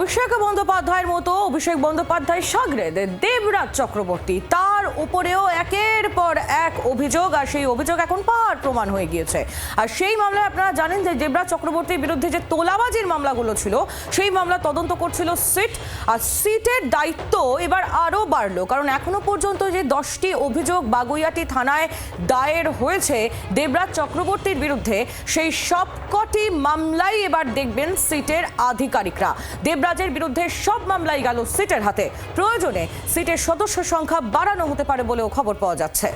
অভিষেক বন্দ্যোপাধ্যায়ের মতো অভিষেক বন্দ্যোপাধ্যায়ের সাগরেদ দেবরাজ চক্রবর্তী, তার উপরেও একের পর এক অভিযোগ, আর সেই অভিযোগ এখন পাহাড় প্রমাণ হয়ে গিয়েছে। আর সেই মামলায় আপনারা জানেন যে দেবরাজ চক্রবর্তীর বিরুদ্ধে যে তোলাবাজির মামলাগুলো ছিল, সেই মামলা তদন্ত করছিল সিট। আর সিটের দায়িত্ব এবার আরও বাড়লো, কারণ এখনো পর্যন্ত যে 10টি অভিযোগ বাগুইআটি থানায় দায়ের হয়েছে দেবরাজ চক্রবর্তীর বিরুদ্ধে, সেই সবকটি মামলাই এবার দেখবেন সিটের আধিকারিকরা। দেবরাজের বিরুদ্ধে সব মামলাই গেল সিটের হাতে। প্রয়োজনে সিটের সদস্য সংখ্যা বাড়ানো হতে পারে বলেও খবর পাওয়া যাচ্ছে।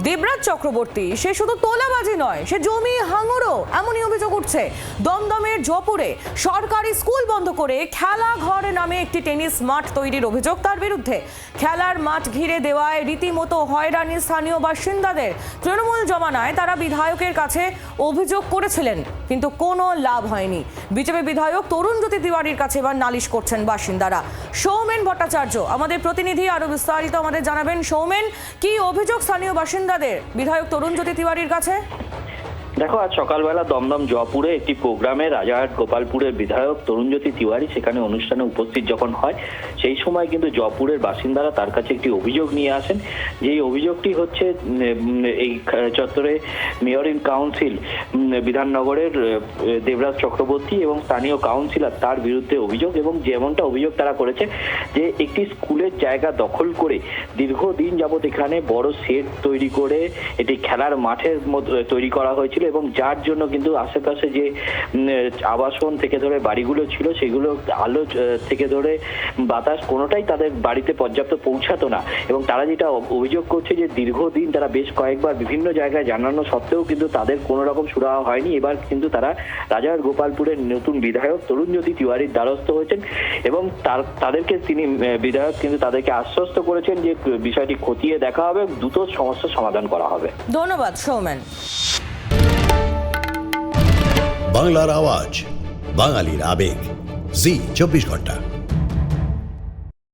দেবরাজ চক্রবর্তী সে শুধু তোলাবাজি নয়, সে জমি হাঙরও, এমনই অভিযোগ উঠছে। দমদমের জয়পুরে সরকারি স্কুল বন্ধ করে খেলা ঘর নামে একটি টেনিস মাঠ তৈরির অভিযোগ তার বিরুদ্ধে। খেলার মাঠ ঘিরে দেওয়ায় রীতিমতো হয়রানি স্থানীয় বাসিন্দাদের। তৃণমূল জমানায় তারা বিধায়কের কাছে অভিযোগ করেছিলেন, কিন্তু কোনো লাভ হয়নি। বিজেপি বিধায়ক তরুণজ্যোতি তিওয়ারির কাছে এবার নালিশ করছেন বাসিন্দারা। সৌমেন ভট্টাচার্য আমাদের প্রতিনিধি, আরো বিস্তারিত আমাদের জানাবেন। সৌমেন, কি অভিযোগ স্থানীয় বাসিন্দাদের বিধায়ক তরুণজ্যোতি তিওয়ারির কাছে? দেখো, আজ সকালবেলা দমদম জয়পুরে একটি প্রোগ্রামে রাজারহাট গোপালপুরের বিধায়ক তরুণজ্যোতি তিওয়ারি সেখানে অনুষ্ঠানে উপস্থিত যখন হয়, সেই সময় কিন্তু জয়পুরের বাসিন্দারা তার কাছে একটি অভিযোগ নিয়ে আসেন। যেই অভিযোগটি হচ্ছে এই চত্বরে মেয়র ইন কাউন্সিল বিধাননগরের দেবরাজ চক্রবর্তী এবং স্থানীয় কাউন্সিলর তার বিরুদ্ধে অভিযোগ। এবং যেমনটা অভিযোগ তারা করেছে যে একটি স্কুলের জায়গা দখল করে দীর্ঘদিন যাবৎ এখানে বড় সেট তৈরি করে এটি খেলার মাঠের মধ্যে তৈরি করা হয়েছিল, এবং যার জন্য কিন্তু আশেপাশে যে আবাসন থেকে ধরে বাড়িগুলো ছিল, সেগুলো আলো থেকে ধরে বাতাস কোনোটাই তাদের বাড়িতে পর্যাপ্ত পৌঁছাতো না। এবং তারা যেটা অভিযোগ করছে যে দীর্ঘদিন তারা বেশ কয়েকবার বিভিন্ন জায়গায় জানানো সত্ত্বেও কিন্তু তাদের কোনো রকম সুরাহা হয়নি। এবার কিন্তু তারা রাজারহাট গোপালপুরের নতুন বিধায়ক তরুণজ্যোতি তিওয়ারির দ্বারস্থ হয়েছেন, এবং তাদেরকে তিনি বিধায়ক কিন্তু তাদেরকে আশ্বস্ত করেছেন যে বিষয়টি খতিয়ে দেখা হবে, দ্রুত সমস্যার সমাধান করা হবে। ধন্যবাদ সৌমেন। বাংলার আওয়াজ, বাঙালির আবেগ, জি 24 ঘন্টা।